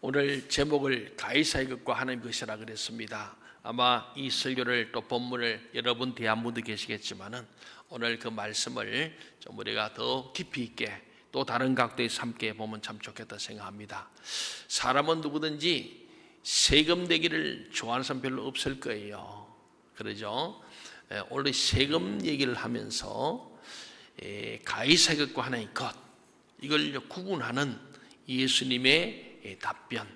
오늘 제목을 가이사의 것과 하나님 것이라 그랬습니다. 아마 이 설교를 또 본문을 여러분 대한 분도 계시겠지만은 오늘 그 말씀을 좀 우리가 더 깊이 있게 또 다른 각도에서 함께 보면 참 좋겠다 생각합니다. 사람은 누구든지 세금 내기를 좋아하는 사람 별로 없을 거예요. 그러죠? 오늘 세금 얘기를 하면서 가이사의 것과 하나님의 것, 이걸 구분하는 예수님의 답변,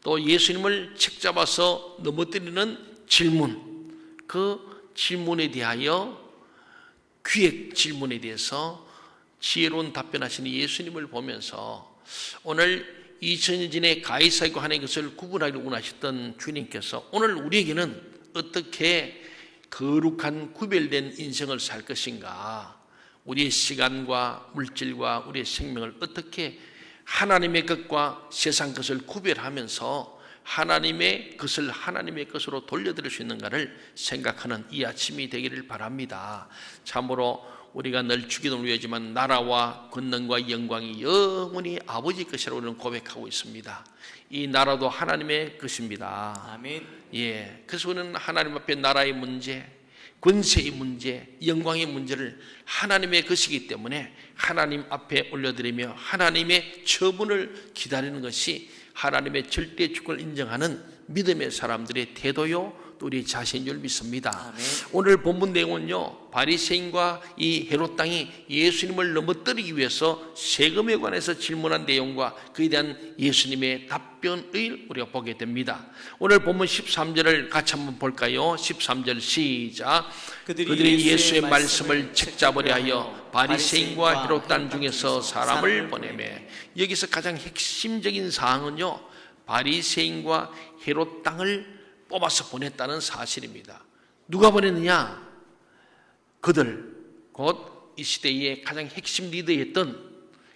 또 예수님을 책잡아서 넘어뜨리는 질문, 그 질문에 대하여 귀의 질문에 대해서 지혜로운 답변하시는 예수님을 보면서 오늘 2000년 전에 가이사이고 하나님의 것을 구분하기를 원하셨던 주님께서 오늘 우리에게는 어떻게 거룩한 구별된 인생을 살 것인가, 우리의 시간과 물질과 우리의 생명을 어떻게 하나님의 것과 세상 것을 구별하면서 하나님의 것을 하나님의 것으로 돌려드릴 수 있는가를 생각하는 이 아침이 되기를 바랍니다. 참으로 우리가 늘 주기도를 위하지만 나라와 권능과 영광이 영원히 아버지 것이라고 우리는 고백하고 있습니다. 이 나라도 하나님의 것입니다. 아멘. 그래서 우리는 하나님 앞에 나라의 문제, 권세의 문제, 영광의 문제를 하나님의 것이기 때문에 하나님 앞에 올려드리며 하나님의 처분을 기다리는 것이 하나님의 절대 주권을 인정하는 믿음의 사람들의 태도요, 또 우리 자신인 줄 믿습니다. 아멘. 오늘 본문 내용은요, 바리새인과 이 헤롯 당이 예수님을 넘어뜨리기 위해서 세금에 관해서 질문한 내용과 그에 대한 예수님의 답변을 우리가 보게 됩니다. 오늘 본문 13절을 같이 한번 볼까요? 13절 시작. 그들이 예수의 말씀을 책잡으려 하여 바리새인과 헤롯 당 중에서 사람을 보내매. 여기서 가장 핵심적인 사항은요, 바리새인과 헤롯 당을 뽑아서 보냈다는 사실입니다. 누가 보냈느냐? 그들, 곧 이 시대의 가장 핵심 리더였던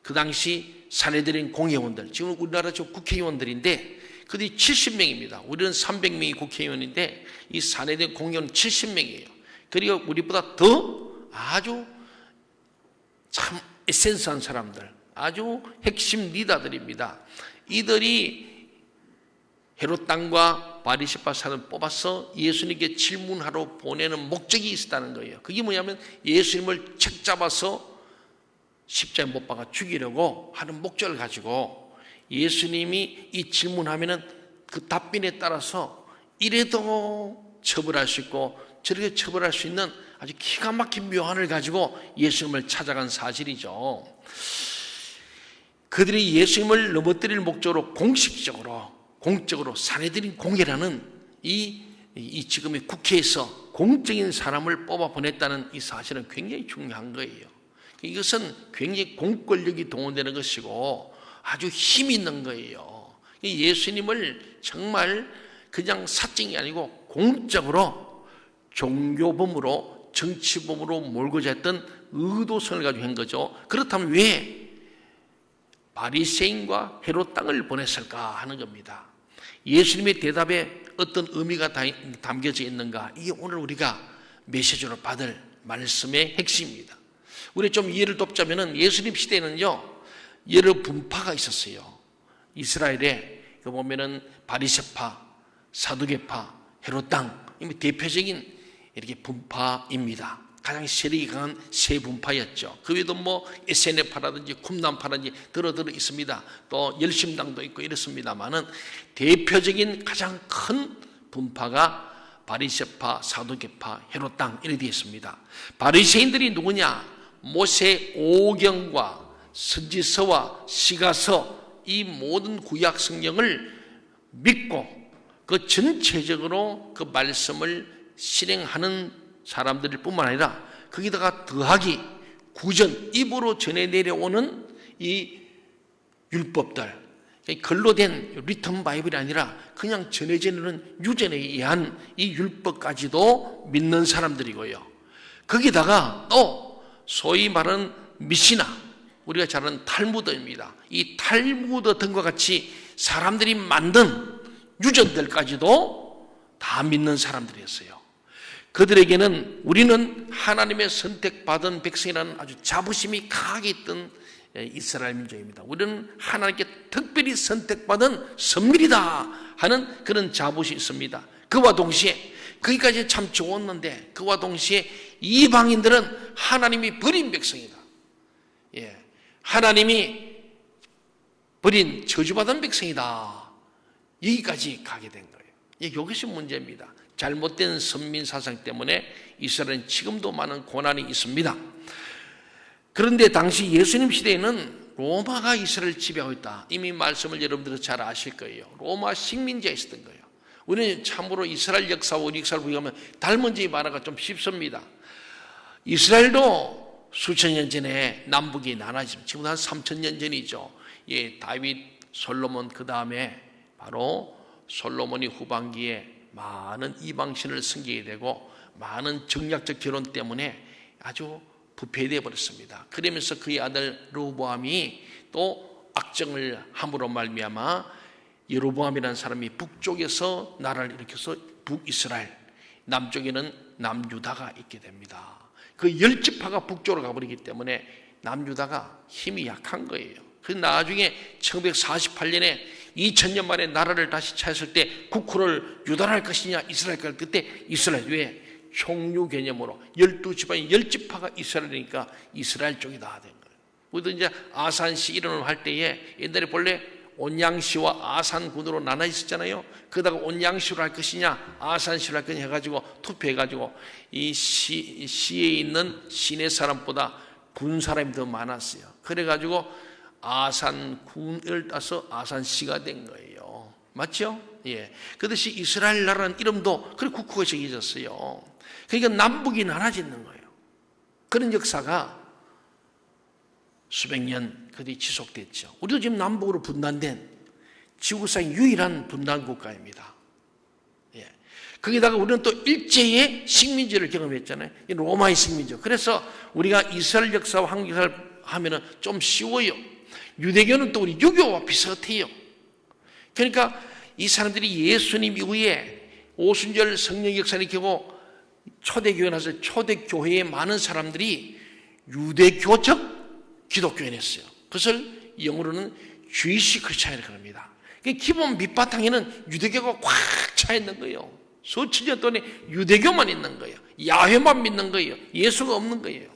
그 당시 사내들인 공회의원들, 지금 우리나라 국회의원들인데 그들이 70명입니다. 우리는 300명이 국회의원인데 이 사내들 공회의원 70명이에요. 그리고 우리보다 더 아주 참 에센스한 사람들, 아주 핵심 리더들입니다. 이들이 헤롯 당과 바리새파 사람을 뽑아서 예수님께 질문하러 보내는 목적이 있었다는 거예요. 그게 뭐냐면 예수님을 책잡아서 십자가에 못 박아 죽이려고 하는 목적을 가지고 예수님이 이 질문하면은 그 답변에 따라서 이래도 처벌할 수 있고 저렇게 처벌할 수 있는 아주 기가 막힌 묘안을 가지고 예수님을 찾아간 사실이죠. 그들이 예수님을 넘어뜨릴 목적으로 공적으로 사내들인 공회라는 이 지금의 국회에서 공적인 사람을 뽑아 보냈다는 이 사실은 굉장히 중요한 거예요. 이것은 굉장히 공권력이 동원되는 것이고 아주 힘 있는 거예요. 예수님을 정말 그냥 사적이 아니고 공적으로 종교범으로 정치범으로 몰고자 했던 의도성을 가지고 한 거죠. 그렇다면 왜 바리새인과 헤롯 당을 보냈을까 하는 겁니다. 예수님의 대답에 어떤 의미가 담겨져 있는가, 이게 오늘 우리가 메시지로 받을 말씀의 핵심입니다. 우리 좀 이해를 돕자면은 예수님 시대에는요, 여러 분파가 있었어요. 이스라엘에 보면은 바리새파, 사두개파, 헤롯 당, 이미 대표적인 이렇게 분파입니다. 가장 세력이 강한 세 분파였죠. 그 외에도 SNF파라든지 쿰란파라든지 들어 있습니다. 또 열심당도 있고 이렇습니다만은 대표적인 가장 큰 분파가 바리새파, 사두개파, 헤롯 당 이렇게 되어 있습니다. 바리새인들이 누구냐? 모세 오경과 선지서와 시가서, 이 모든 구약 성경을 믿고 그 전체적으로 그 말씀을 실행하는 사람들 뿐만 아니라 거기다가 더하기 구전, 입으로 전해 내려오는 이 율법들, 글로 된 리턴 바이블이 아니라 그냥 전해지는 유전에 의한 이 율법까지도 믿는 사람들이고요. 거기다가 또 소위 말하는 미시나, 우리가 잘 아는 탈무드입니다. 이 탈무드 등과 같이 사람들이 만든 유전들까지도 다 믿는 사람들이었어요. 그들에게는 우리는 하나님의 선택받은 백성이라는 아주 자부심이 강하게 있던 이스라엘 민족입니다. 우리는 하나님께 특별히 선택받은 선밀이다 하는 그런 자부심이 있습니다. 그와 동시에 거기까지 참 좋았는데 그와 동시에 이방인들은 하나님이 버린 백성이다. 하나님이 버린 저주받은 백성이다. 여기까지 가게 된 거예요. 이것이 문제입니다. 잘못된 선민 사상 때문에 이스라엘은 지금도 많은 고난이 있습니다. 그런데 당시 예수님 시대에는 로마가 이스라엘을 지배하고 있다. 이미 말씀을 여러분들은 잘 아실 거예요. 로마 식민지에 있었던 거예요. 우리는 참으로 이스라엘 역사와 우리 역사를 비교하면 닮은 점이 많아가 좀 쉽습니다. 이스라엘도 수천 년 전에 남북이 나눠지면 지금 한 3,000년 전이죠. 다윗, 솔로몬 그 다음에 바로 솔로몬이 후반기에 많은 이방신을 섬기게 되고 많은 정략적 결혼 때문에 아주 부패되어 버렸습니다. 그러면서 그의 아들 르호보암이 또 악정을 함으로 말미암아 여로보암이라는 사람이 북쪽에서 나라를 일으켜서 북이스라엘, 남쪽에는 남유다가 있게 됩니다. 그 10지파가 북쪽으로 가버리기 때문에 남유다가 힘이 약한 거예요. 그 나중에 1948년에 2000년 만에 나라를 다시 찾았을 때 국호를 유다로 할 것이냐 이스라엘 할 그때 이스라엘 왜 총류 개념으로 12지파인 10지파가 이스라엘이니까 이스라엘 쪽이다 된 거예요. 우리도 이제 아산시 이론을 할 때에 옛날에 본래 온양시와 아산군으로 나눠 있었잖아요. 그러다가 온양시로 할 것이냐 아산시로 할 것이냐 해가지고 투표해가지고 이 시에 있는 시내 사람보다 군 사람이 더 많았어요. 그래가지고 아산군을 따서 아산시가 된 거예요. 맞죠? 그것이 이스라엘 나라는 이름도 그렇게 국호가 정해졌어요. 그러니까 남북이 나눠지는 거예요. 그런 역사가 수백 년 그뒤 지속됐죠. 우리도 지금 남북으로 분단된 지구상 유일한 분단 국가입니다. 거기다가 우리는 또 일제의 식민지를 경험했잖아요. 로마의 식민지. 그래서 우리가 이스라엘 역사와 한국 역사를 하면은 좀 쉬워요. 유대교는 또 우리 유교와 비슷해요. 그러니까 이 사람들이 예수님 이후에 오순절 성령 역사를 겪고 초대교회 나서 초대교회에 많은 사람들이 유대교적 기독교에 냈어요. 그것을 영어로는 주이시 크리스찬이라고 합니다. 기본 밑바탕에는 유대교가 꽉 차 있는 거예요. 수천 년 동안에 유대교만 있는 거예요. 야훼만 믿는 거예요. 예수가 없는 거예요.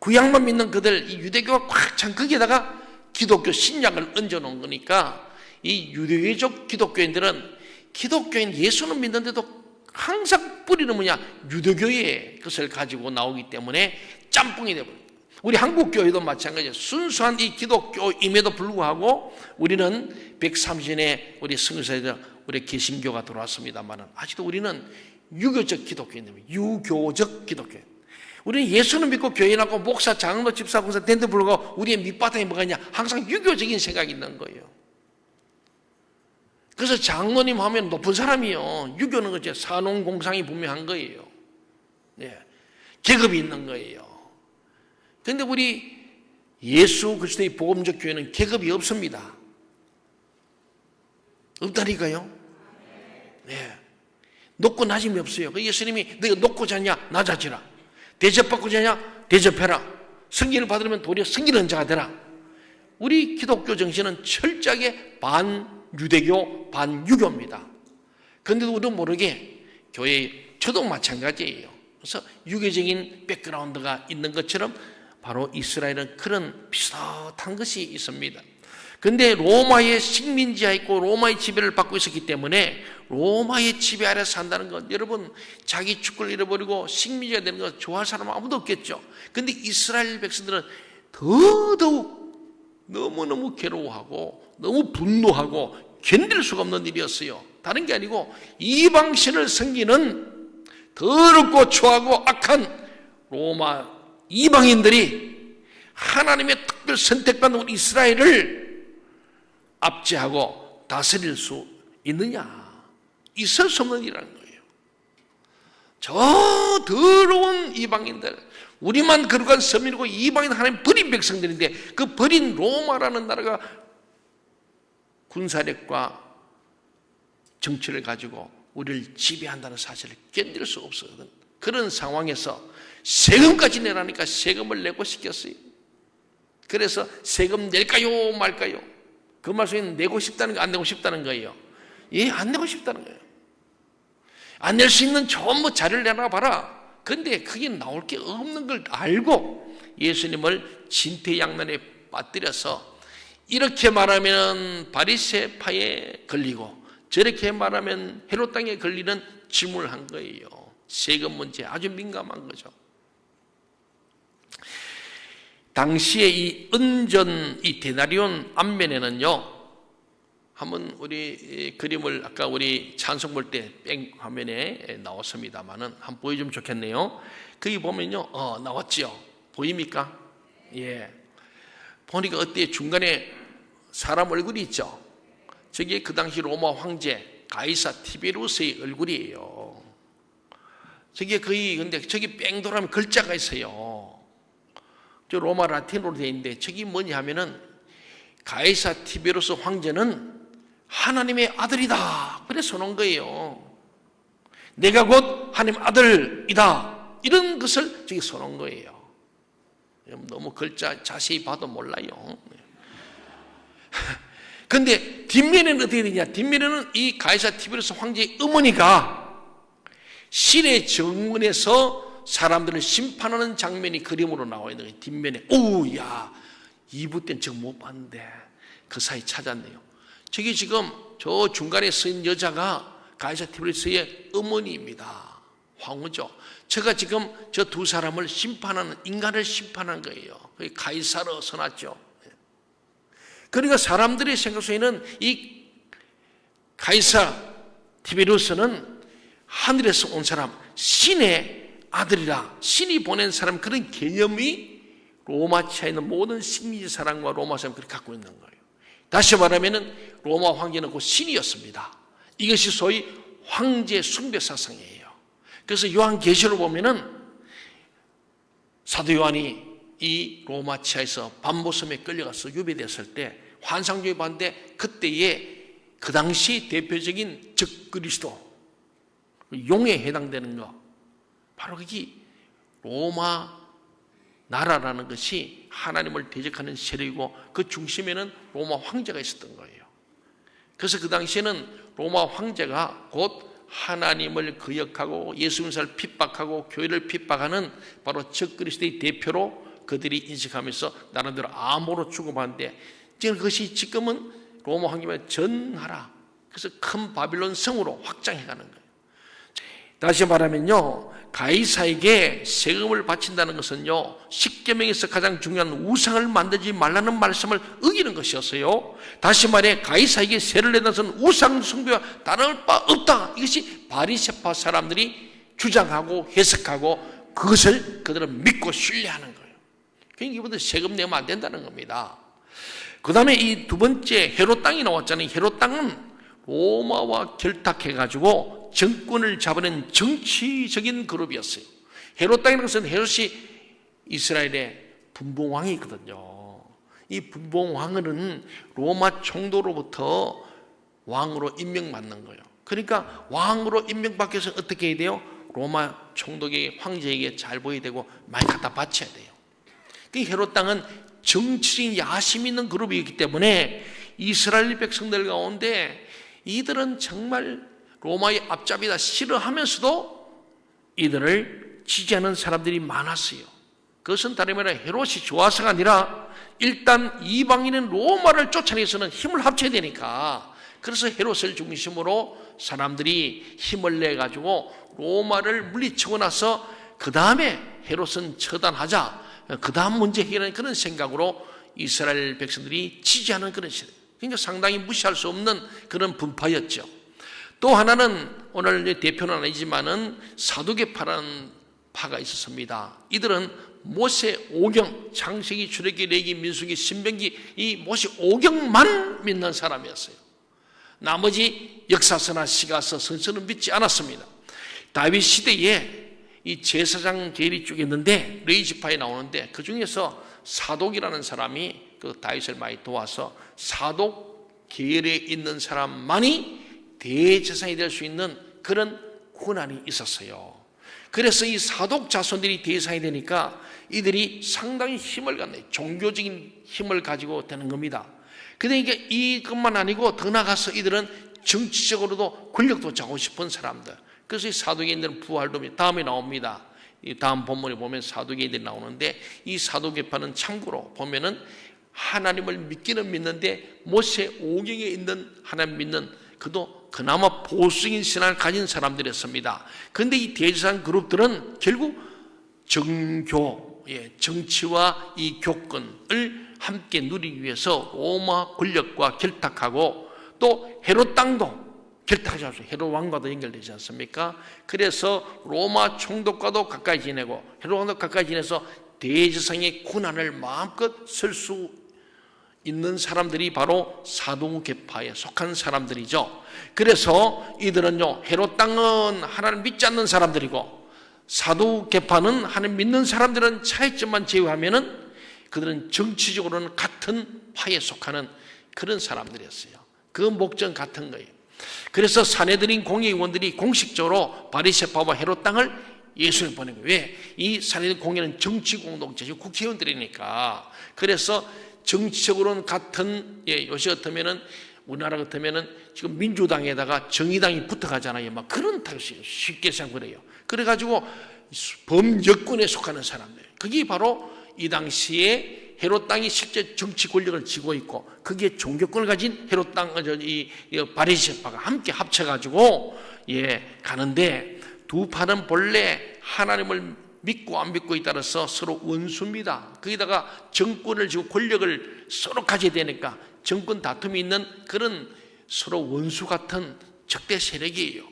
구약만 믿는 그들, 이 유대교가 꽉 찬 거기에다가 기독교 신약을 얹어놓은 거니까 이 유대교적 기독교인들은 기독교인 예수는 믿는데도 항상 뿌리는 뭐냐? 유대교의 것을 가지고 나오기 때문에 짬뽕이 되버려요. 우리 한국교회도 마찬가지예요. 순수한 이 기독교임에도 불구하고 우리는 130년에 우리 성서에서 우리 개신교가 들어왔습니다만 아직도 우리는 유교적 기독교인입니다. 유교적 기독교인. 우리는 예수는 믿고 교회 나고 목사, 장로, 집사, 공사 된데 불구하고 우리의 밑바탕에 뭐가 있냐? 항상 유교적인 생각이 있는 거예요. 그래서 장로님 하면 높은 사람이요. 유교는 그죠. 산업공상이 분명한 거예요. 계급이 있는 거예요. 그런데 우리 예수 그리스도의 복음적 교회는 계급이 없습니다. 없다니까요. 높고 낮음이 없어요. 예수님이 너희가 높고 자냐? 낮아지라. 대접받고 자냐? 대접해라. 승진을 받으면 도리어 승진한 자가 되라. 우리 기독교 정신은 철저하게 반유대교, 반유교입니다. 그런데도 우리도 모르게 교회, 저도 마찬가지예요. 그래서 유교적인 백그라운드가 있는 것처럼 바로 이스라엘은 그런 비슷한 것이 있습니다. 그런데 로마의 식민지에 있고 로마의 지배를 받고 있었기 때문에 로마의 지배 아래서 산다는 것, 여러분 자기 주권을 잃어버리고 식민지가 되는 것 좋아할 사람은 아무도 없겠죠. 그런데 이스라엘 백성들은 더더욱 너무너무 괴로워하고 너무 분노하고 견딜 수가 없는 일이었어요. 다른 게 아니고 이방신을 섬기는 더럽고 추하고 악한 로마 이방인들이 하나님의 특별 선택받은 우리 이스라엘을 압제하고 다스릴 수 있느냐? 있을 수 없는 일이라는 거예요. 저 더러운 이방인들, 우리만 거룩한 서민이고 이방인 하나님 버린 백성들인데 그 버린 로마라는 나라가 군사력과 정치를 가지고 우리를 지배한다는 사실을 견딜 수 없거든. 그런 상황에서 세금까지 내라니까 세금을 내고 시켰어요. 그래서 세금 낼까요 말까요? 그 말씀은 내고 싶다는 거, 안 내고 싶다는 거예요. 예, 안 내고 싶다는 거예요. 안 낼 수 있는 전부 자료를 내놔 봐라. 근데 그게 나올 게 없는 걸 알고 예수님을 진퇴양난에 빠뜨려서 이렇게 말하면 바리새파에 걸리고 저렇게 말하면 헤롯 땅에 걸리는 질문을 한 거예요. 세금 문제 아주 민감한 거죠. 당시에 이 은전, 이 데나리온 앞면에는요, 한번 우리 그림을 아까 우리 찬송 볼 때 뺑 화면에 나왔습니다만은 한번 보여주면 좋겠네요. 거기 보면요, 나왔지요. 보입니까? 예. 보니까 어때요? 중간에 사람 얼굴이 있죠. 저게 그 당시 로마 황제 가이사 티베루스의 얼굴이에요. 저게 거의 근데 저기 뺑 돌아가면 글자가 있어요. 저 로마 라틴어로 되어 있는데 저기 뭐냐 하면은 가이사 티베루스 황제는 하나님의 아들이다. 그래서 놓은 거예요. 내가 곧 하나님의 아들이다. 이런 것을 저기 써놓은 거예요. 너무 글자 자세히 봐도 몰라요. 근데 뒷면에는 어떻게 되냐? 뒷면에는 이 가이사 티베루스 황제의 어머니가 신의 정문에서 사람들을 심판하는 장면이 그림으로 나와 있는 거예요. 뒷면에. 오야 2부 때는 저거 못 봤는데 그 사이 찾았네요. 저기 지금 저 중간에 쓰인 여자가 가이사 티베루스의 어머니입니다. 황후죠. 제가 지금 저 두 사람을 심판하는, 인간을 심판한 거예요. 가이사로 써놨죠. 그러니까 사람들의 생각 속에는 이 가이사 티베루스는 하늘에서 온 사람, 신의 아들이라, 신이 보낸 사람, 그런 개념이 로마치아에 있는 모든 식민지 사람과 로마 사람이 그렇게 갖고 있는 거예요. 다시 말하면 로마 황제는 그 신이었습니다. 이것이 소위 황제 숭배 사상이에요. 그래서 요한계시록 보면은 사도 요한이 이 로마치아에서 반모섬에 끌려가서 유배됐을 때 환상적이 봤는데 그때에 그 당시 대표적인 적그리스도 용에 해당되는 거 바로 그게 로마 나라라는 것이 하나님을 대적하는 세력이고 그 중심에는 로마 황제가 있었던 거예요. 그래서 그 당시에는 로마 황제가 곧 하나님을 거역하고 예수 믿는 핍박하고 교회를 핍박하는 바로 적그리스도의 대표로 그들이 인식하면서 나름대로 암호로 취급하는데 그것이 지금은 로마 황제가 전하라. 그래서 큰 바빌론 성으로 확장해가는 거예요. 다시 말하면요, 가이사에게 세금을 바친다는 것은요, 십계명에서 가장 중요한 우상을 만들지 말라는 말씀을 어기는 것이었어요. 다시 말해 가이사에게 세를 내는 것은 우상 숭배와 다를 바 없다. 이것이 바리새파 사람들이 주장하고 해석하고 그것을 그들은 믿고 신뢰하는 거예요. 그러니까 이분들 세금 내면 안 된다는 겁니다. 그 다음에 이 두 번째 헤롯 땅이 나왔잖아요. 헤롯 땅은 로마와 결탁해가지고 정권을 잡아낸 정치적인 그룹이었어요. 헤롯 땅이라는 것은 헤롯이 이스라엘의 분봉왕이 있거든요. 이 분봉왕은 로마 총독으로부터 왕으로 임명받는 거예요. 그러니까 왕으로 임명받기 위해서 어떻게 해야 돼요? 로마 총독의 황제에게 잘 보여야 되고 많이 갖다 바쳐야 돼요. 그 헤롯 땅은 정치적인 야심 있는 그룹이기 때문에 이스라엘 백성들 가운데 이들은 정말 로마의 앞잡이다 싫어하면서도 이들을 지지하는 사람들이 많았어요. 그것은 다름 아니라 헤롯이 좋아서가 아니라 일단 이방인은 로마를 쫓아내서는 힘을 합쳐야 되니까 그래서 헤롯을 중심으로 사람들이 힘을 내가지고 로마를 물리치고 나서 그 다음에 헤롯은 처단하자, 그 다음 문제 해결하는 그런 생각으로 이스라엘 백성들이 지지하는 그런 시대. 그러니까 상당히 무시할 수 없는 그런 분파였죠. 또 하나는 오늘 대표는 아니지만은 사두개파라는 파가 있었습니다. 이들은 모세 오경, 창세기, 출애굽기, 레위기, 민수기, 신명기 이 모세 오경만 믿는 사람이었어요. 나머지 역사서나 시가서, 선서는 믿지 않았습니다. 다윗 시대에 이 제사장 계리 쪽에 있는데 레위 지파에 나오는데 그 중에서 사독이라는 사람이 그 다윗을 많이 도와서 사독 계열에 있는 사람만이 대제사장이 될 수 있는 그런 고난이 있었어요. 그래서 이 사독 자손들이 대상이 되니까 이들이 상당히 힘을 갖네. 종교적인 힘을 가지고 되는 겁니다. 그러니까 이것만 아니고 더 나아가서 이들은 정치적으로도 권력도 잡고 싶은 사람들. 그래서 이 사두개인들은 부활도 다음에 나옵니다. 이 다음 본문에 보면 사두개인들이 나오는데, 이 사두개파는 참고로 보면은 하나님을 믿기는 믿는데 모세 오경에 있는 하나님 믿는 그도 그나마 보수적인 신앙을 가진 사람들이었습니다. 그런데 이 대제사장 그룹들은 결국 정교, 정치와 이 교권을 함께 누리기 위해서 로마 권력과 결탁하고, 또 헤롯 땅도 결탁하지 않습니까? 헤롯 왕과도 연결되지 않습니까? 그래서 로마 총독과도 가까이 지내고 헤롯 왕도 가까이 지내서 대제사장의 고난을 마음껏 쓸 수 있는 사람들이 바로 사두개파에 속한 사람들이죠. 그래서 이들은요, 헤롯 땅은 하나님 믿지 않는 사람들이고 사두개파는 하나님 믿는 사람들은 차이점만 제외하면은 그들은 정치적으로는 같은 파에 속하는 그런 사람들이었어요. 그 목적 같은 거예요. 그래서 사내들인 공회의원들이 공식적으로 바리새파와 헤롯 땅을 예수를 보낸 거예요. 왜? 이 사내들 공회는 정치 공동체죠. 국회의원들이니까. 그래서 정치적으로는 같은, 요새 같으면은, 우리나라 같으면은 지금 민주당에다가 정의당이 붙어가잖아요. 막 그런 타입이에요. 쉽게 생각해요. 그래가지고 범여권에 속하는 사람들. 그게 바로 이 당시에 헤롯 땅이 실제 정치 권력을 쥐고 있고, 그게 종교권을 가진 헤롯 땅, 이 바리새파가 함께 합쳐가지고, 가는데, 두 파는 본래 하나님을 믿고 안 믿고에 따라서 서로 원수입니다. 거기다가 정권을 쥐고 권력을 서로 가져야 되니까 정권 다툼이 있는 그런 서로 원수 같은 적대 세력이에요.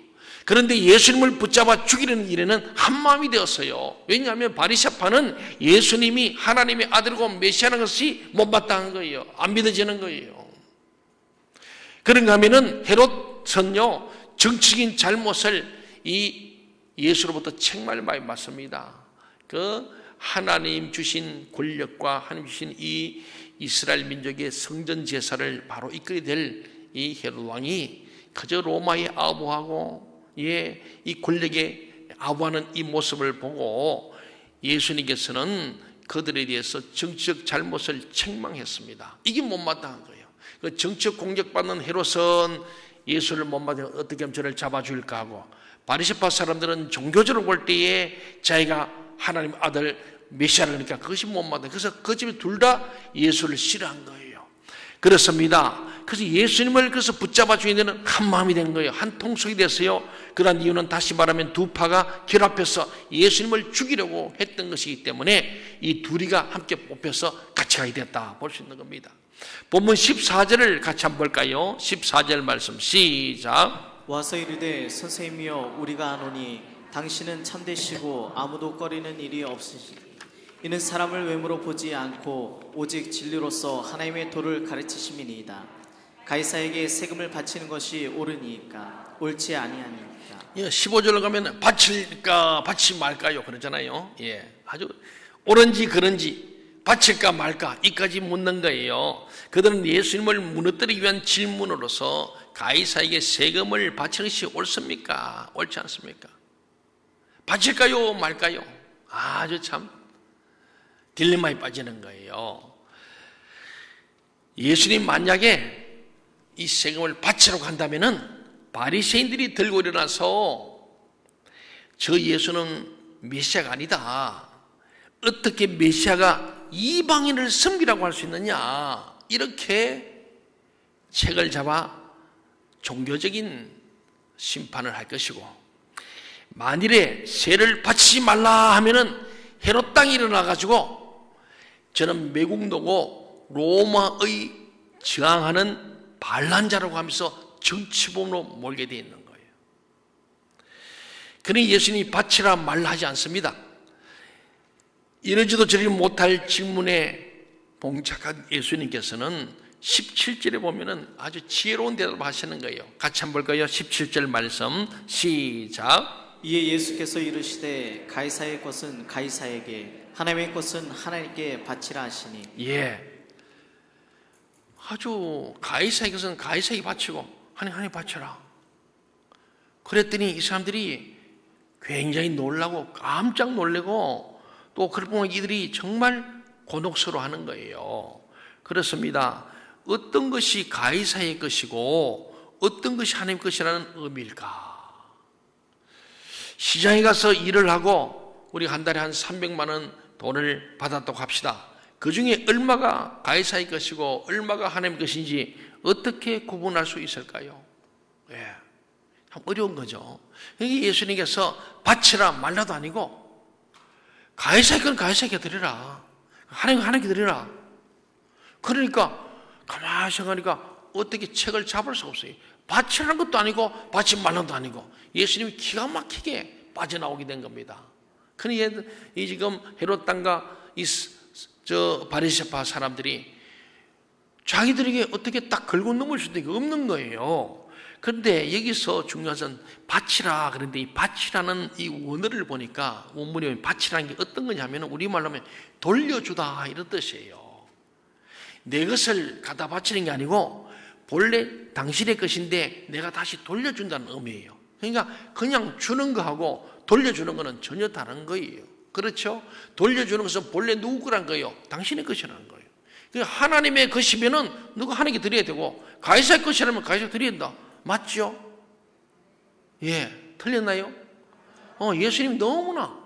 그런데 예수님을 붙잡아 죽이려는 일에는 한마음이 되었어요. 왜냐하면 바리새파는 예수님이 하나님의 아들이고 메시아라는 것이 못마땅한 거예요. 안 믿어지는 거예요. 그런가 하면은 헤롯은요, 정치적인 잘못을 이 예수로부터 책망을 많이 받습니다. 그 하나님 주신 권력과 하나님 주신 이 이스라엘 민족의 성전 제사를 바로 이끌게 될 이 헤롯 왕이 그저 로마에 아부하고 이 권력에 아부하는 이 모습을 보고 예수님께서는 그들에 대해서 정치적 잘못을 책망했습니다. 이게 못마땅한 거예요. 그 정치적 공격받는 헤롯은 예수를 못마땅해 어떻게 하면 저를 잡아줄까 하고, 바리새파 사람들은 종교적으로 볼 때에 자기가 하나님 아들 메시아라니까 그것이 못마땅해. 그래서 그 집이 둘 다 예수를 싫어한 거예요. 그렇습니다. 그래서 예수님을 그래서 붙잡아 주는 데는 한 마음이 된 거예요. 한 통속이 됐어요. 그런 이유는 다시 말하면 두 파가 결합해서 예수님을 죽이려고 했던 것이기 때문에 이 둘이가 함께 뽑혀서 같이 가게 됐다 볼 수 있는 겁니다. 본문 14절을 같이 한번 볼까요? 14절 말씀 시작. 와서 이르되 선생님이여 우리가 아노니 당신은 참되시고 아무도 꺼리는 일이 없으시니 이는 사람을 외모로 보지 않고 오직 진리로서 하나님의 도를 가르치심이니이다. 가이사에게 세금을 바치는 것이 옳으니까 옳지 아니하니까. 15절로 가면 바칠까 바치지 말까요 그러잖아요. 아주 옳은지 그런지 바칠까 말까 이까지 묻는 거예요. 그들은 예수님을 무너뜨리기 위한 질문으로서 가이사에게 세금을 바치는 것이 옳습니까? 옳지 않습니까? 바칠까요 말까요? 아주 참 딜레마에 빠지는 거예요. 예수님 만약에 이 세금을 바치려고 한다면은 바리새인들이 들고 일어나서 저 예수는 메시아가 아니다. 어떻게 메시아가 이방인을 섬기라고 할 수 있느냐. 이렇게 책을 잡아 종교적인 심판을 할 것이고, 만일에 세를 바치지 말라 하면은 헤롯 땅이 일어나가지고 저는 매국노고 로마의 저항하는 반란자라고 하면서 정치범으로 몰게 되어 있는 거예요. 그러니 예수님이 바치라 말라 하지 않습니다. 이러지도 저러지 못할 질문에 봉착한 예수님께서는 17절에 보면은 아주 지혜로운 대답을 하시는 거예요. 같이 한번 볼까요? 17절 말씀 시작. 이에 예수께서 이르시되 가이사의 것은 가이사에게 하나님의 것은 하나님께 바치라 하시니. 아주 가이사의 것은 가이사에게 바치고 하나님께 바쳐라. 그랬더니 이 사람들이 굉장히 놀라고 깜짝 놀래고 또 그걸 보면 이들이 정말 곤혹스러워하는 거예요. 그렇습니다. 어떤 것이 가이사의 것이고 어떤 것이 하나님의 것이라는 의미일까? 시장에 가서 일을 하고 우리 한 달에 한 300만 원 돈을 받았다고 합시다. 그 중에 얼마가 가이사의 것이고 얼마가 하나님의 것인지 어떻게 구분할 수 있을까요? 예, 참 어려운 거죠. 여기 예수님께서 바치라 말라도 아니고 가이사의 건 가이사에게 드리라. 하나님께 드리라. 그러니까 가만히 생각하니까 어떻게 책을 잡을 수가 없어요. 바치라는 것도 아니고 바치 말라도 아니고 예수님이 기가 막히게 빠져나오게 된 겁니다. 그러니 이 지금 헤롯 땅과 저 바리새파 사람들이 자기들에게 어떻게 딱 걸고 넘을 수도 없는 거예요. 그런데 여기서 중요한 것은 바치라. 그런데 이 바치라는 이 원어를 보니까 원문에 보면 바치라는 게 어떤 거냐면 우리말로 하면 돌려주다 이런 뜻이에요. 내 것을 갖다 바치는 게 아니고 본래 당신의 것인데 내가 다시 돌려준다는 의미예요. 그러니까 그냥 주는 거하고 돌려주는 거는 전혀 다른 거예요. 그렇죠? 돌려주는 것은 본래 누구 거란 거예요? 당신의 것이라는 거예요. 하나님의 것이면은 누가 하나님께 드려야 되고 가이사의 것이라면 가이사에 드려야 된다. 맞죠? 예, 틀렸나요? 예수님 너무나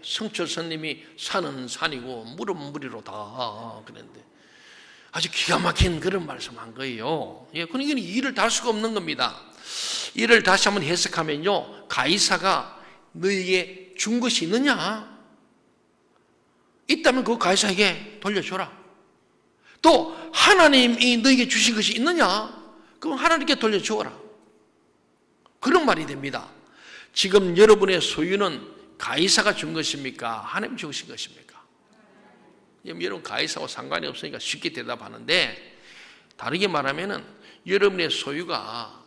성철선님이 산은 산이고 물은 물이로다 그랬는데 아주 기가 막힌 그런 말씀한 거예요. 예, 그러니까 일을 다 할 수가 없는 겁니다. 이를 다시 한번 해석하면요, 가이사가 너에게 준 것이 있느냐? 있다면 그 가이사에게 돌려줘라. 또 하나님이 너에게 주신 것이 있느냐? 그럼 하나님께 돌려주어라. 그런 말이 됩니다. 지금 여러분의 소유는 가이사가 준 것입니까? 하나님 주신 것입니까? 여러분 가이사와 상관이 없으니까 쉽게 대답하는데 다르게 말하면은 여러분의 소유가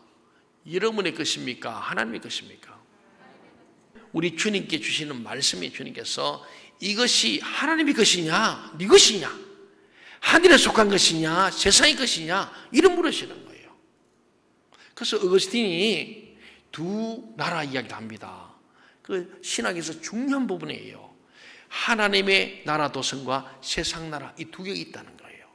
여러분의 것입니까? 하나님의 것입니까? 우리 주님께 주시는 말씀이 주님께서 이것이 하나님의 것이냐? 네 것이냐? 하늘에 속한 것이냐? 세상의 것이냐? 이런 물으시는 거예요. 그래서 어거스틴이 두 나라 이야기를 합니다. 그 신학에서 중요한 부분이에요. 하나님의 나라 도성과 세상 나라 이 두 개가 있다는 거예요.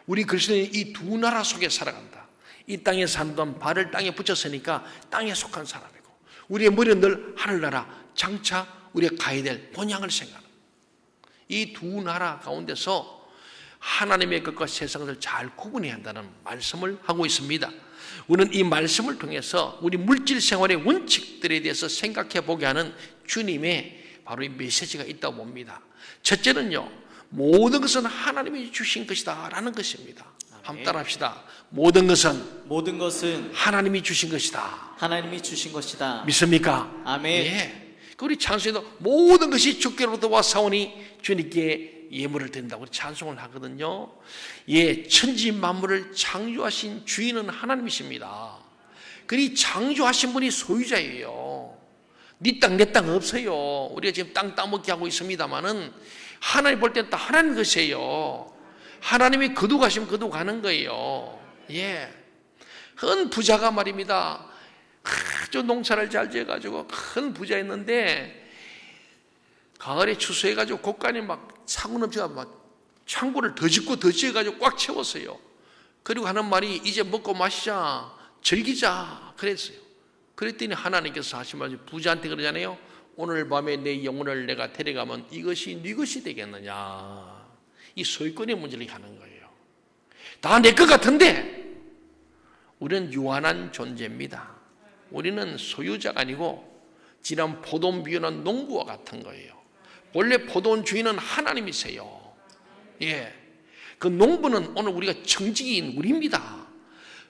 우리 그리스도인이 이 두 나라 속에 살아간다. 이 땅에 사는 동안 발을 땅에 붙였으니까 땅에 속한 사람이고 우리의 머리는 늘 하늘나라 장차 우리가 가야 될 본향을 생각하는 이 두 나라 가운데서 하나님의 것과 세상을 잘 구분해야 한다는 말씀을 하고 있습니다. 우리는 이 말씀을 통해서 우리 물질 생활의 원칙들에 대해서 생각해 보게 하는 주님의 바로 이 메시지가 있다고 봅니다. 첫째는요, 모든 것은 하나님이 주신 것이다 라는 것입니다. 한번 따라합시다. 모든 것은 하나님이 주신 것이다. 하나님이 주신 것이다. 믿습니까? 아멘. 예. 우리 찬송에도 모든 것이 주께로부터 와사오니 주님께 예물을 드린다고 찬송을 하거든요. 예, 천지 만물을 창조하신 주인은 하나님이십니다. 그리 창조하신 분이 소유자예요. 네 땅 내 땅 없어요. 우리가 지금 땅 따먹기 하고 있습니다만은 하나님 볼 때는 다 하나님 것이에요. 하나님이 거두가시면 거두가는 거예요. 예, 큰 부자가 말입니다. 아주 농사를 잘 지어가지고 큰 부자였는데 가을에 추수해가지고 곡간이 막 차고 넘쳐가 막 창고를 더 짓고 더 지어가지고 꽉 채웠어요. 그리고 하는 말이 이제 먹고 마시자 즐기자 그랬어요. 그랬더니 하나님께서 하신 말이 부자한테 그러잖아요. 오늘 밤에 내 영혼을 내가 데려가면 이것이 네 것이 되겠느냐. 이 소유권의 문제를 하는 거예요. 다 내 것 같은데 우리는 유한한 존재입니다. 우리는 소유자가 아니고 지난 포도원 비우는 농부와 같은 거예요. 원래 포도원 주인은 하나님이세요. 예, 그 농부는 오늘 우리가 청지기인 우리입니다.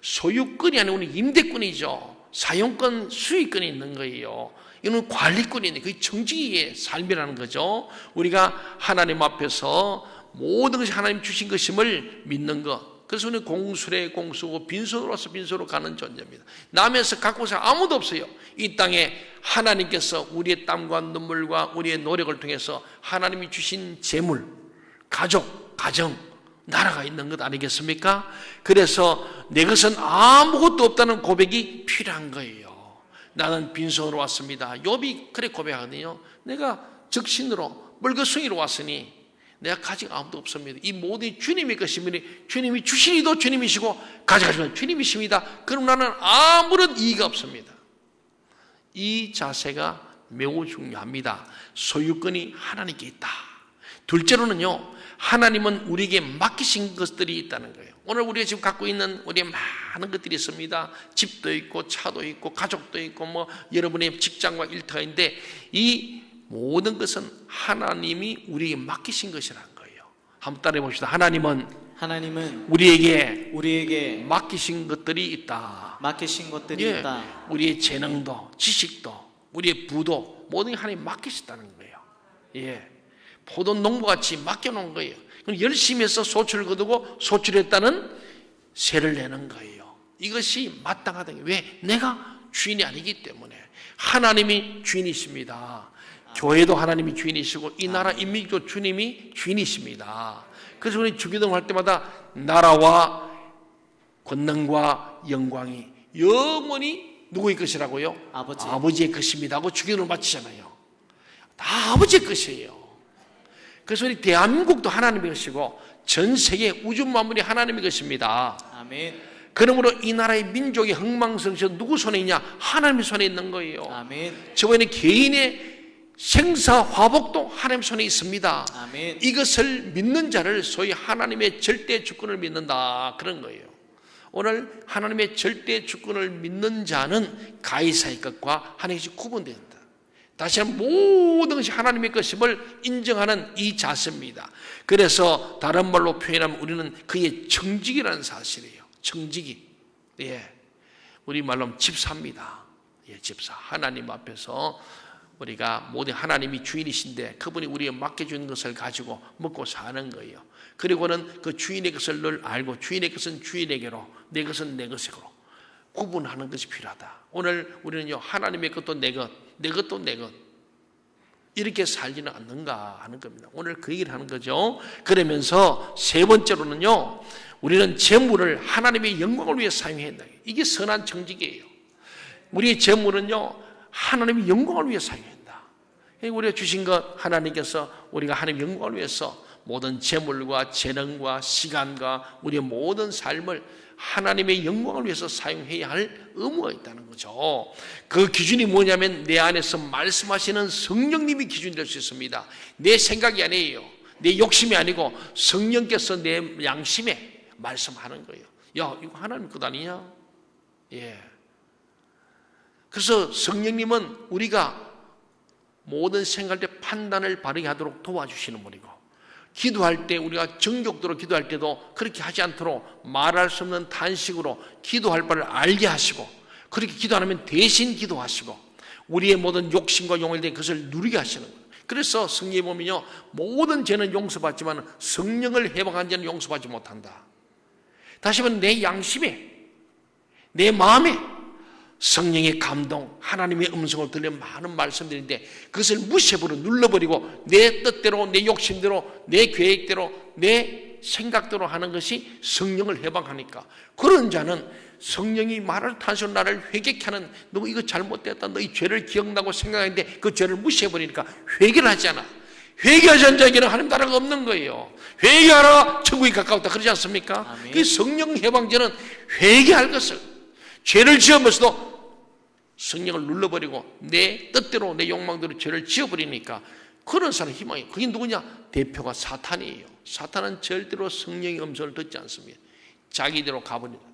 소유권이 아니고 임대권이죠. 사용권, 수익권이 있는 거예요. 이건 관리권이 있는 그 청지기의 삶이라는 거죠. 우리가 하나님 앞에서 모든 것이 하나님 주신 것임을 믿는 것. 그래서 우리는 공수래 공수고 빈손으로 와서 빈손으로 가는 존재입니다. 남에서 갖고 온 사람 아무도 없어요. 이 땅에 하나님께서 우리의 땀과 눈물과 우리의 노력을 통해서 하나님이 주신 재물, 가족, 가정, 나라가 있는 것 아니겠습니까? 그래서 내 것은 아무것도 없다는 고백이 필요한 거예요. 나는 빈손으로 왔습니다. 욥이 그래 고백하거든요. 내가 적신으로 멀거숭이로 왔으니 내가 가진 아무도 없습니다. 이 모든 주님의 것이니 주님이 주시니도 주님이시고 가져가시면 주님이십니다. 그럼 나는 아무런 이의가 없습니다. 이 자세가 매우 중요합니다. 소유권이 하나님께 있다. 둘째로는요, 하나님은 우리에게 맡기신 것들이 있다는 거예요. 오늘 우리가 지금 갖고 있는 우리의 많은 것들이 있습니다. 집도 있고 차도 있고 가족도 있고 뭐 여러분의 직장과 일터가 있는데 이 모든 것은 하나님이 우리에게 맡기신 것이라는 거예요. 한번 따라해 봅시다. 하나님은 우리에게 맡기신 것들이 있다. 맡기신 것들이 예, 있다. 우리의 재능도 지식도 우리의 부도 모든 게 하나님 맡기셨다는 거예요. 예, 포도 농부같이 맡겨놓은 거예요. 그럼 열심히 해서 소출을 거두고 소출했다는 세를 내는 거예요. 이것이 마땅하다. 왜? 내가 주인이 아니기 때문에. 하나님이 주인이십니다. 교회도 하나님이 주인이시고 이 나라 인민도 주님이 주인이십니다. 그래서 우리 주기도문 할 때마다 나라와 권능과 영광이 영원히 누구의 것이라고요? 아버지의 것입니다 하고 주기도문을 마치잖아요. 다 아버지의 것이에요. 그래서 우리 대한민국도 하나님의 것이고 전 세계 우주 만물이 하나님의 것입니다. 아멘. 그러므로 이 나라의 민족의 흥망성쇠 누구 손에 있냐? 하나님의 손에 있는 거예요. 아멘. 저번에 개인의 생사 화복도 하나님 손에 있습니다. 아멘. 이것을 믿는 자를 소위 하나님의 절대 주권을 믿는다 그런 거예요. 오늘 하나님의 절대 주권을 믿는 자는 가이사의 것과 하나님의 것이 구분된다. 다시 한번 모든 것이 하나님의 것임을 인정하는 이 자세입니다. 그래서 다른 말로 표현하면 우리는 그의 청직이라는 사실이에요. 청직이. 예. 우리 말로 하면 집사입니다. 예, 집사. 하나님 앞에서 우리가 모든 하나님이 주인이신데 그분이 우리에게 맡겨주는 것을 가지고 먹고 사는 거예요. 그리고는 그 주인의 것을 늘 알고 주인의 것은 주인에게로 내 것은 내 것으로 구분하는 것이 필요하다. 오늘 우리는요, 하나님의 것도 내 것, 내 것도 내 것 이렇게 살지는 않는가 하는 겁니다. 오늘 그 얘기를 하는 거죠. 그러면서 세 번째로는요, 우리는 재물을 하나님의 영광을 위해 사용해야 한다. 이게 선한 정직이에요. 우리의 재물은요, 하나님의 영광을 위해 사용해야 한다. 우리가 주신 것 하나님께서 우리가 하나님의 영광을 위해서 모든 재물과 재능과 시간과 우리의 모든 삶을 하나님의 영광을 위해서 사용해야 할 의무가 있다는 거죠. 그 기준이 뭐냐면 내 안에서 말씀하시는 성령님이 기준이 될 수 있습니다. 내 생각이 아니에요. 내 욕심이 아니고 성령께서 내 양심에 말씀하는 거예요. 야, 이거 하나님 것 아니냐? 예. 그래서 성령님은 우리가 모든 생각할 때 판단을 바르게 하도록 도와주시는 분이고, 기도할 때 우리가 정욕대로 기도할 때도 그렇게 하지 않도록 말할 수 없는 탄식으로 기도할 바를 알게 하시고, 그렇게 기도 안 하면 대신 기도하시고, 우리의 모든 욕심과 용을 된 것을 누리게 하시는 거예요. 그래서 성경에 보면요, 모든 죄는 용서받지만 성령을 해방한 죄는 용서받지 못한다. 다시 한번 내 양심에, 내 마음에 성령의 감동, 하나님의 음성을 들려 많은 말씀들인데 그것을 무시해버리고 눌러버리고 내 뜻대로, 내 욕심대로, 내 계획대로, 내 생각대로 하는 것이 성령을 해방하니까, 그런 자는 성령이 말을 탄식으로 나를 회개케 하는, 너 이거 잘못됐다, 너희 죄를 기억나고 생각하는데 그 죄를 무시해버리니까 회개를 하지 않아. 회개하지 않는 자에게는 하나님 나라가 없는 거예요. 회개하라 천국이 가까웠다 그러지 않습니까? 그 성령 해방제는 회개할 것을, 죄를 지으면서도 성령을 눌러버리고 내 뜻대로 내 욕망대로 죄를 지어버리니까 그런 사람 희망이, 그게 누구냐? 대표가 사탄이에요. 사탄은 절대로 성령의 음성을 듣지 않습니다. 자기대로 가버립니다.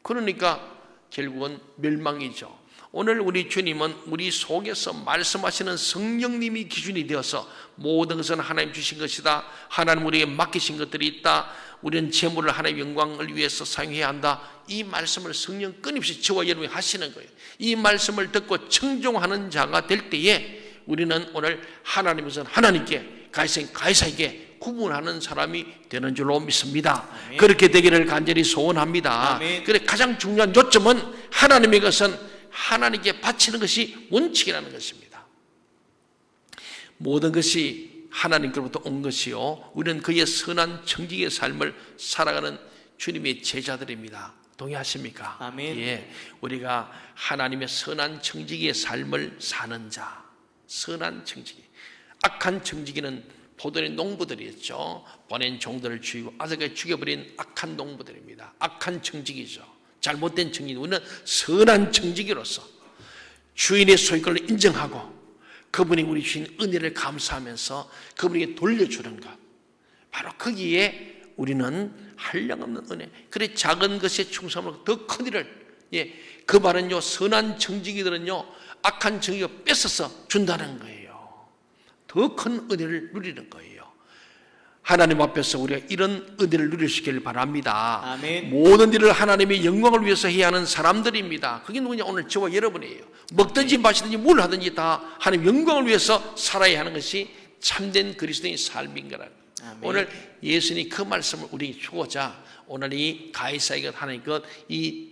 그러니까 결국은 멸망이죠. 오늘 우리 주님은 우리 속에서 말씀하시는 성령님이 기준이 되어서 모든 것은 하나님 주신 것이다, 하나님 우리에게 맡기신 것들이 있다, 우리는 재물을 하나님의 영광을 위해서 사용해야 한다, 이 말씀을 성령 끊임없이 저와 여러분이 하시는 거예요. 이 말씀을 듣고 청종하는 자가 될 때에 우리는 오늘 하나님은 하나님께, 가이사는 가이사에게 구분하는 사람이 되는 줄로 믿습니다. 아멘. 그렇게 되기를 간절히 소원합니다. 아멘. 그래, 가장 중요한 요점은 하나님의 것은 하나님께 바치는 것이 원칙이라는 것입니다. 모든 것이 하나님께로부터 온 것이요, 우리는 그의 선한 정직의 삶을 살아가는 주님의 제자들입니다. 동의하십니까? 아멘. 예, 우리가 하나님의 선한 청지기의 삶을 사는 자, 선한 청지기. 악한 청지기는 포도의 농부들이었죠. 보낸 종들을 죽이고 아들까지 죽여버린 악한 농부들입니다. 악한 청지기죠. 잘못된 청지기. 우리는 선한 청지기로서 주인의 소유권을 인정하고 그분이 우리 주신 은혜를 감사하면서 그분에게 돌려주는 것, 바로 거기에 우리는 한량없는 은혜, 그래 작은 것에 충성하고 더 큰 일을, 그 말은요, 선한 청지기들은요 악한 청지기가 뺏어서 준다는 거예요. 더 큰 은혜를 누리는 거예요. 하나님 앞에서 우리가 이런 은혜를 누릴 수 있기를 바랍니다. 아멘. 모든 일을 하나님의 영광을 위해서 해야 하는 사람들입니다. 그게 누구냐? 오늘 저와 여러분이에요. 먹든지 마시든지 뭘 하든지 다 하나님 영광을 위해서 살아야 하는 것이 참된 그리스도인의 삶인 거라. 오늘 예수님이 그 말씀을 우리에게 주고자 오늘 이 가이사의 것 하나님 것 이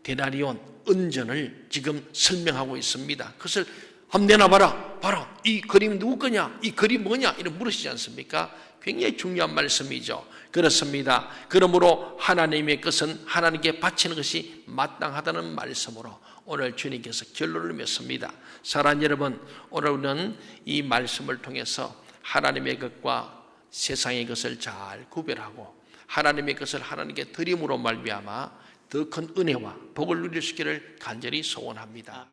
데나리온 은전을 지금 설명하고 있습니다. 그것을 한번 내놔봐라. 봐라. 이 그림이 누구 거냐? 이 그림 뭐냐? 이런 물으시지 않습니까? 굉장히 중요한 말씀이죠. 그렇습니다. 그러므로 하나님의 것은 하나님께 바치는 것이 마땅하다는 말씀으로 오늘 주님께서 결론을 맺습니다. 사랑하는 여러분, 오늘 우리는 이 말씀을 통해서 하나님의 것과 세상의 것을 잘 구별하고 하나님의 것을 하나님께 드림으로 말미암아 더 큰 은혜와 복을 누릴 수 있기를 간절히 소원합니다.